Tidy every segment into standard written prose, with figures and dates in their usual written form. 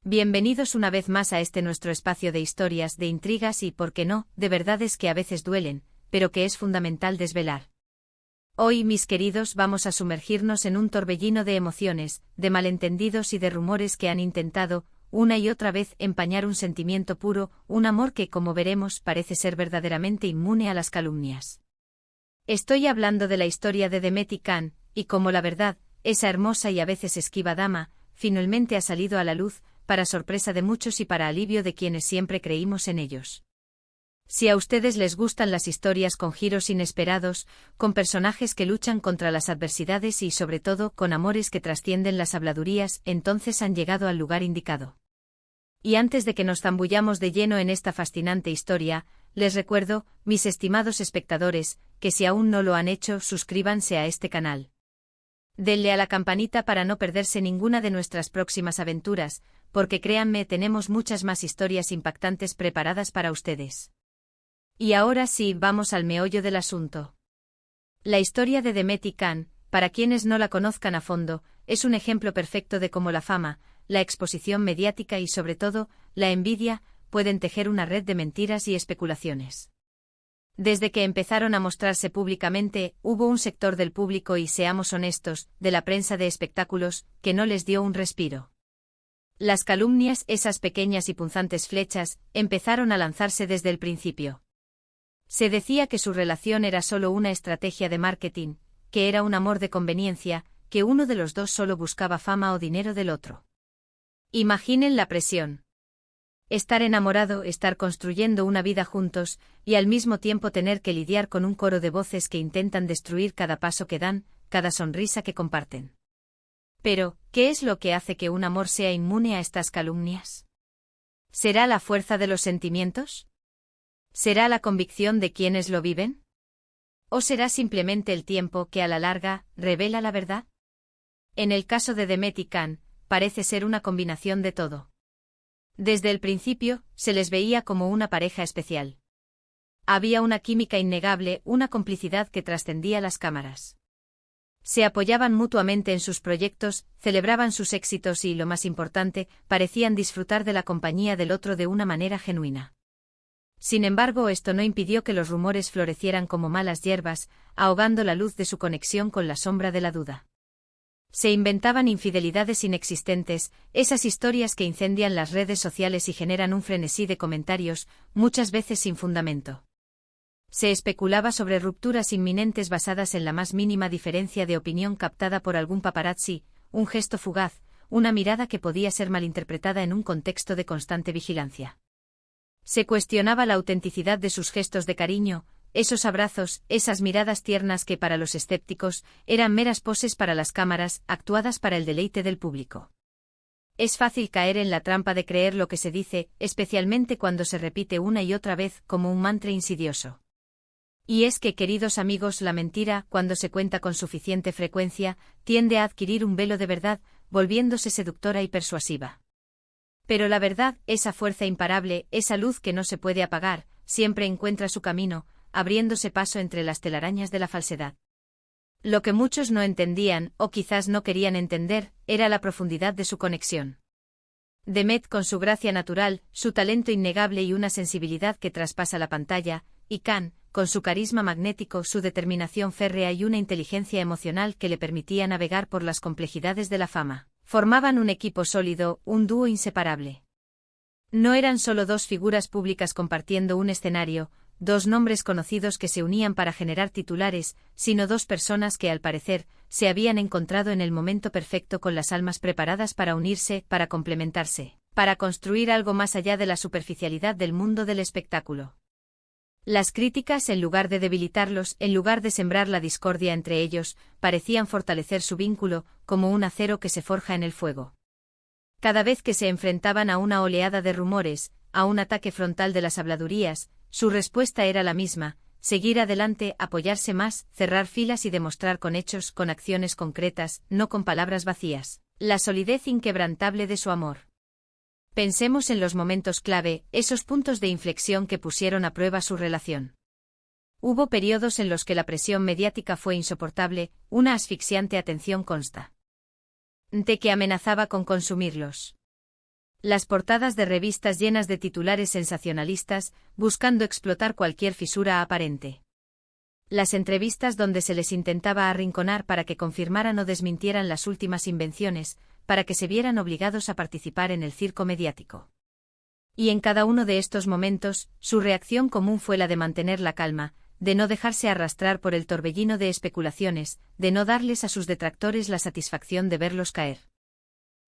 Bienvenidos una vez más a este nuestro espacio de historias, de intrigas y, por qué no, de verdades que a veces duelen, pero que es fundamental desvelar. Hoy, mis queridos, vamos a sumergirnos en un torbellino de emociones, de malentendidos y de rumores que han intentado, una y otra vez, empañar un sentimiento puro, un amor que, como veremos, parece ser verdaderamente inmune a las calumnias. Estoy hablando de la historia de Demet y Can, y como la verdad, esa hermosa y a veces esquiva dama, finalmente ha salido a la luz, para sorpresa de muchos y para alivio de quienes siempre creímos en ellos. Si a ustedes les gustan las historias con giros inesperados, con personajes que luchan contra las adversidades y sobre todo con amores que trascienden las habladurías, entonces han llegado al lugar indicado. Y antes de que nos zambullamos de lleno en esta fascinante historia, les recuerdo, mis estimados espectadores, que si aún no lo han hecho, suscríbanse a este canal. Denle a la campanita para no perderse ninguna de nuestras próximas aventuras, porque créanme, tenemos muchas más historias impactantes preparadas para ustedes. Y ahora sí, vamos al meollo del asunto. La historia de Demet y Can, para quienes no la conozcan a fondo, es un ejemplo perfecto de cómo la fama, la exposición mediática y sobre todo, la envidia, pueden tejer una red de mentiras y especulaciones. Desde que empezaron a mostrarse públicamente, hubo un sector del público y, seamos honestos, de la prensa de espectáculos, que no les dio un respiro. Las calumnias, esas pequeñas y punzantes flechas, empezaron a lanzarse desde el principio. Se decía que su relación era solo una estrategia de marketing, que era un amor de conveniencia, que uno de los dos solo buscaba fama o dinero del otro. Imaginen la presión. Estar enamorado, estar construyendo una vida juntos, y al mismo tiempo tener que lidiar con un coro de voces que intentan destruir cada paso que dan, cada sonrisa que comparten. Pero, ¿qué es lo que hace que un amor sea inmune a estas calumnias? ¿Será la fuerza de los sentimientos? ¿Será la convicción de quienes lo viven? ¿O será simplemente el tiempo que a la larga revela la verdad? En el caso de Demet y Can, parece ser una combinación de todo. Desde el principio, se les veía como una pareja especial. Había una química innegable, una complicidad que trascendía las cámaras. Se apoyaban mutuamente en sus proyectos, celebraban sus éxitos y, lo más importante, parecían disfrutar de la compañía del otro de una manera genuina. Sin embargo, esto no impidió que los rumores florecieran como malas hierbas, ahogando la luz de su conexión con la sombra de la duda. Se inventaban infidelidades inexistentes, esas historias que incendian las redes sociales y generan un frenesí de comentarios, muchas veces sin fundamento. Se especulaba sobre rupturas inminentes basadas en la más mínima diferencia de opinión captada por algún paparazzi, un gesto fugaz, una mirada que podía ser malinterpretada en un contexto de constante vigilancia. Se cuestionaba la autenticidad de sus gestos de cariño, esos abrazos, esas miradas tiernas que para los escépticos eran meras poses para las cámaras, actuadas para el deleite del público. Es fácil caer en la trampa de creer lo que se dice, especialmente cuando se repite una y otra vez como un mantra insidioso. Y es que, queridos amigos, la mentira, cuando se cuenta con suficiente frecuencia, tiende a adquirir un velo de verdad, volviéndose seductora y persuasiva. Pero la verdad, esa fuerza imparable, esa luz que no se puede apagar, siempre encuentra su camino, abriéndose paso entre las telarañas de la falsedad. Lo que muchos no entendían, o quizás no querían entender, era la profundidad de su conexión. Demet, con su gracia natural, su talento innegable y una sensibilidad que traspasa la pantalla, y Can, con su carisma magnético, su determinación férrea y una inteligencia emocional que le permitía navegar por las complejidades de la fama, formaban un equipo sólido, un dúo inseparable. No eran solo dos figuras públicas compartiendo un escenario, dos nombres conocidos que se unían para generar titulares, sino dos personas que, al parecer, se habían encontrado en el momento perfecto con las almas preparadas para unirse, para complementarse, para construir algo más allá de la superficialidad del mundo del espectáculo. Las críticas, en lugar de debilitarlos, en lugar de sembrar la discordia entre ellos, parecían fortalecer su vínculo, como un acero que se forja en el fuego. Cada vez que se enfrentaban a una oleada de rumores, a un ataque frontal de las habladurías, su respuesta era la misma: seguir adelante, apoyarse más, cerrar filas y demostrar con hechos, con acciones concretas, no con palabras vacías, la solidez inquebrantable de su amor. Pensemos en los momentos clave, esos puntos de inflexión que pusieron a prueba su relación. Hubo periodos en los que la presión mediática fue insoportable, una asfixiante atención constante que amenazaba con consumirlos. Las portadas de revistas llenas de titulares sensacionalistas, buscando explotar cualquier fisura aparente. Las entrevistas donde se les intentaba arrinconar para que confirmaran o desmintieran las últimas invenciones, para que se vieran obligados a participar en el circo mediático. Y en cada uno de estos momentos, su reacción común fue la de mantener la calma, de no dejarse arrastrar por el torbellino de especulaciones, de no darles a sus detractores la satisfacción de verlos caer.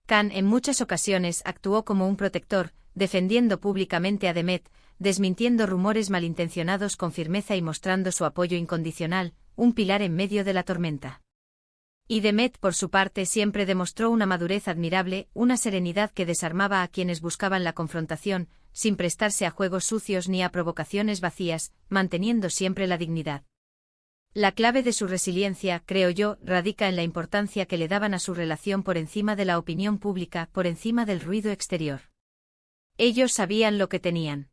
Khan en muchas ocasiones actuó como un protector, defendiendo públicamente a Demet, desmintiendo rumores malintencionados con firmeza y mostrando su apoyo incondicional, un pilar en medio de la tormenta. Y Demet, por su parte, siempre demostró una madurez admirable, una serenidad que desarmaba a quienes buscaban la confrontación, sin prestarse a juegos sucios ni a provocaciones vacías, manteniendo siempre la dignidad. La clave de su resiliencia, creo yo, radica en la importancia que le daban a su relación por encima de la opinión pública, por encima del ruido exterior. Ellos sabían lo que tenían.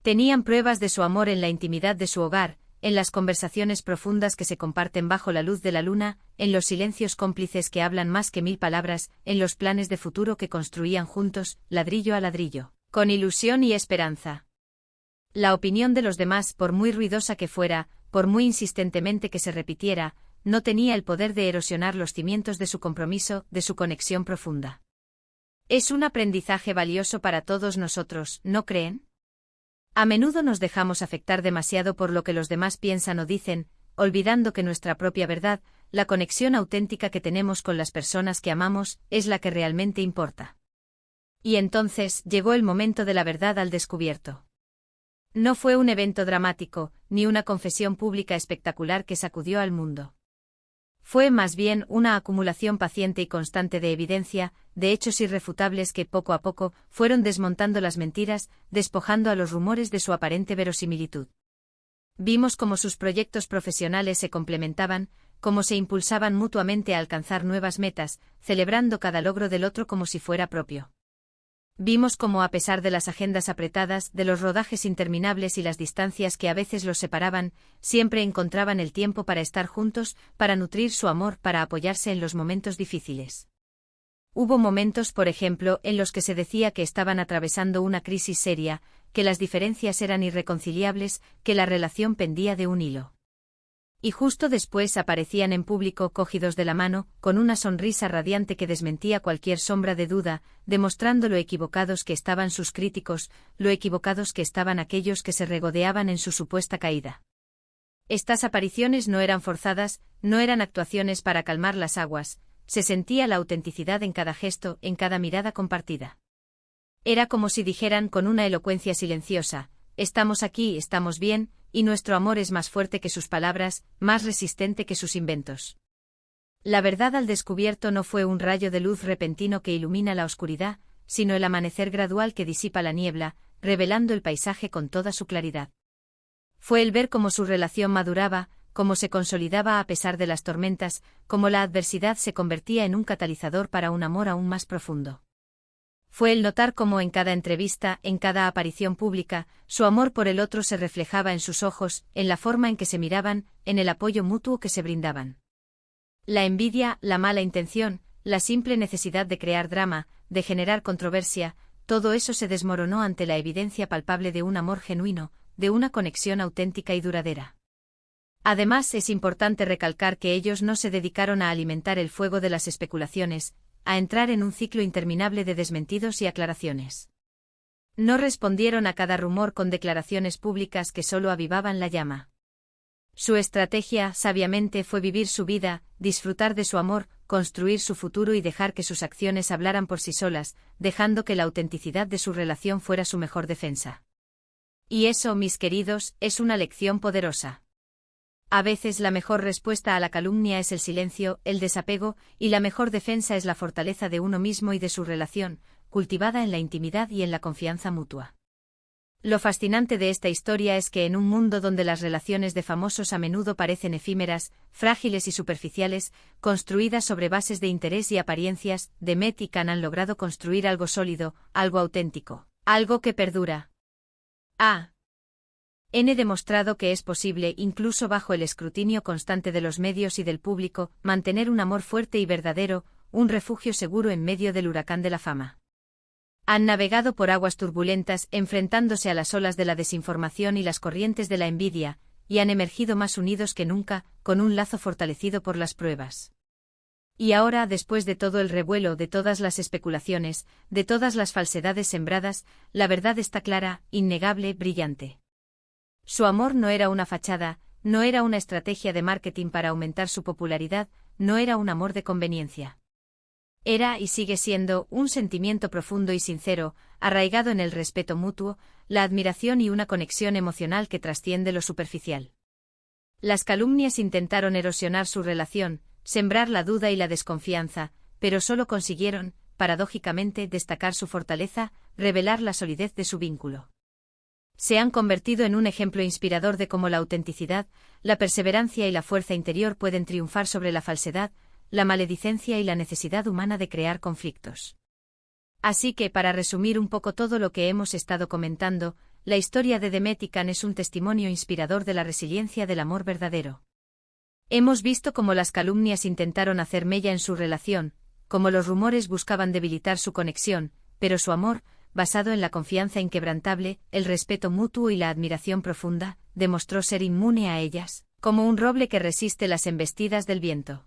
Tenían pruebas de su amor en la intimidad de su hogar, en las conversaciones profundas que se comparten bajo la luz de la luna, en los silencios cómplices que hablan más que 1000 palabras, en los planes de futuro que construían juntos, ladrillo a ladrillo, con ilusión y esperanza. La opinión de los demás, por muy ruidosa que fuera, por muy insistentemente que se repitiera, no tenía el poder de erosionar los cimientos de su compromiso, de su conexión profunda. Es un aprendizaje valioso para todos nosotros, ¿no creen? A menudo nos dejamos afectar demasiado por lo que los demás piensan o dicen, olvidando que nuestra propia verdad, la conexión auténtica que tenemos con las personas que amamos, es la que realmente importa. Y entonces llegó el momento de la verdad al descubierto. No fue un evento dramático, ni una confesión pública espectacular que sacudió al mundo. Fue más bien una acumulación paciente y constante de evidencia, de hechos irrefutables que poco a poco fueron desmontando las mentiras, despojando a los rumores de su aparente verosimilitud. Vimos cómo sus proyectos profesionales se complementaban, cómo se impulsaban mutuamente a alcanzar nuevas metas, celebrando cada logro del otro como si fuera propio. Vimos cómo, a pesar de las agendas apretadas, de los rodajes interminables y las distancias que a veces los separaban, siempre encontraban el tiempo para estar juntos, para nutrir su amor, para apoyarse en los momentos difíciles. Hubo momentos, por ejemplo, en los que se decía que estaban atravesando una crisis seria, que las diferencias eran irreconciliables, que la relación pendía de un hilo. Y justo después aparecían en público cogidos de la mano, con una sonrisa radiante que desmentía cualquier sombra de duda, demostrando lo equivocados que estaban sus críticos, lo equivocados que estaban aquellos que se regodeaban en su supuesta caída. Estas apariciones no eran forzadas, no eran actuaciones para calmar las aguas, se sentía la autenticidad en cada gesto, en cada mirada compartida. Era como si dijeran con una elocuencia silenciosa, estamos aquí, estamos bien, y nuestro amor es más fuerte que sus palabras, más resistente que sus inventos. La verdad al descubierto no fue un rayo de luz repentino que ilumina la oscuridad, sino el amanecer gradual que disipa la niebla, revelando el paisaje con toda su claridad. Fue el ver cómo su relación maduraba, cómo se consolidaba a pesar de las tormentas, cómo la adversidad se convertía en un catalizador para un amor aún más profundo. Fue el notar cómo en cada entrevista, en cada aparición pública, su amor por el otro se reflejaba en sus ojos, en la forma en que se miraban, en el apoyo mutuo que se brindaban. La envidia, la mala intención, la simple necesidad de crear drama, de generar controversia, todo eso se desmoronó ante la evidencia palpable de un amor genuino, de una conexión auténtica y duradera. Además, es importante recalcar que ellos no se dedicaron a alimentar el fuego de las especulaciones, a entrar en un ciclo interminable de desmentidos y aclaraciones. No respondieron a cada rumor con declaraciones públicas que solo avivaban la llama. Su estrategia, sabiamente, fue vivir su vida, disfrutar de su amor, construir su futuro y dejar que sus acciones hablaran por sí solas, dejando que la autenticidad de su relación fuera su mejor defensa. Y eso, mis queridos, es una lección poderosa. A veces la mejor respuesta a la calumnia es el silencio, el desapego, y la mejor defensa es la fortaleza de uno mismo y de su relación, cultivada en la intimidad y en la confianza mutua. Lo fascinante de esta historia es que en un mundo donde las relaciones de famosos a menudo parecen efímeras, frágiles y superficiales, construidas sobre bases de interés y apariencias, Demet y Khan han logrado construir algo sólido, algo auténtico, algo que perdura. He demostrado que es posible, incluso bajo el escrutinio constante de los medios y del público, mantener un amor fuerte y verdadero, un refugio seguro en medio del huracán de la fama. Han navegado por aguas turbulentas, enfrentándose a las olas de la desinformación y las corrientes de la envidia, y han emergido más unidos que nunca, con un lazo fortalecido por las pruebas. Y ahora, después de todo el revuelo, de todas las especulaciones, de todas las falsedades sembradas, la verdad está clara, innegable, brillante. Su amor no era una fachada, no era una estrategia de marketing para aumentar su popularidad, no era un amor de conveniencia. Era y sigue siendo un sentimiento profundo y sincero, arraigado en el respeto mutuo, la admiración y una conexión emocional que trasciende lo superficial. Las calumnias intentaron erosionar su relación, sembrar la duda y la desconfianza, pero solo consiguieron, paradójicamente, destacar su fortaleza, revelar la solidez de su vínculo. Se han convertido en un ejemplo inspirador de cómo la autenticidad, la perseverancia y la fuerza interior pueden triunfar sobre la falsedad, la maledicencia y la necesidad humana de crear conflictos. Así que, para resumir un poco todo lo que hemos estado comentando, la historia de Demet y Can es un testimonio inspirador de la resiliencia del amor verdadero. Hemos visto cómo las calumnias intentaron hacer mella en su relación, cómo los rumores buscaban debilitar su conexión, pero su amor, basado en la confianza inquebrantable, el respeto mutuo y la admiración profunda, demostró ser inmune a ellas, como un roble que resiste las embestidas del viento.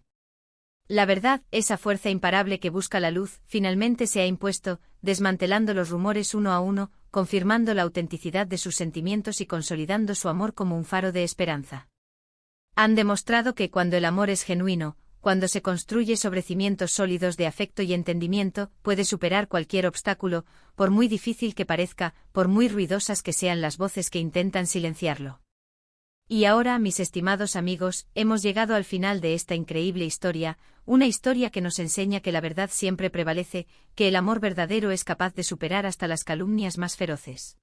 La verdad, esa fuerza imparable que busca la luz, finalmente se ha impuesto, desmantelando los rumores uno a uno, confirmando la autenticidad de sus sentimientos y consolidando su amor como un faro de esperanza. Han demostrado que cuando el amor es genuino, cuando se construye sobre cimientos sólidos de afecto y entendimiento, puede superar cualquier obstáculo, por muy difícil que parezca, por muy ruidosas que sean las voces que intentan silenciarlo. Y ahora, mis estimados amigos, hemos llegado al final de esta increíble historia, una historia que nos enseña que la verdad siempre prevalece, que el amor verdadero es capaz de superar hasta las calumnias más feroces.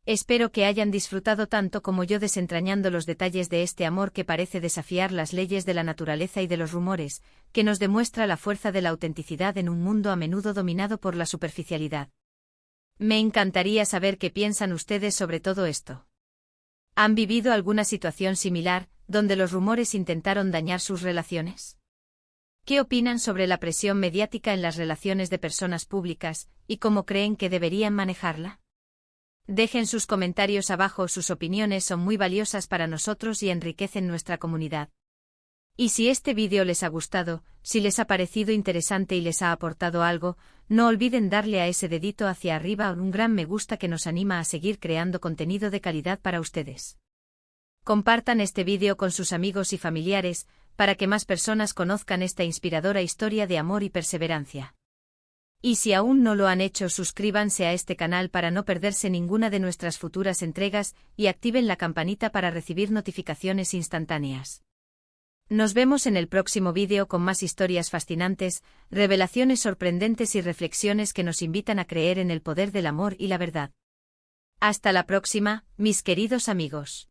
Espero que hayan disfrutado tanto como yo desentrañando los detalles de este amor que parece desafiar las leyes de la naturaleza y de los rumores, que nos demuestra la fuerza de la autenticidad en un mundo a menudo dominado por la superficialidad. Me encantaría saber qué piensan ustedes sobre todo esto. ¿Han vivido alguna situación similar, donde los rumores intentaron dañar sus relaciones? ¿Qué opinan sobre la presión mediática en las relaciones de personas públicas, y cómo creen que deberían manejarla? Dejen sus comentarios abajo, sus opiniones son muy valiosas para nosotros y enriquecen nuestra comunidad. Y si este vídeo les ha gustado, si les ha parecido interesante y les ha aportado algo, no olviden darle a ese dedito hacia arriba un gran me gusta que nos anima a seguir creando contenido de calidad para ustedes. Compartan este vídeo con sus amigos y familiares, para que más personas conozcan esta inspiradora historia de amor y perseverancia. Y si aún no lo han hecho, suscríbanse a este canal para no perderse ninguna de nuestras futuras entregas y activen la campanita para recibir notificaciones instantáneas. Nos vemos en el próximo vídeo con más historias fascinantes, revelaciones sorprendentes y reflexiones que nos invitan a creer en el poder del amor y la verdad. Hasta la próxima, mis queridos amigos.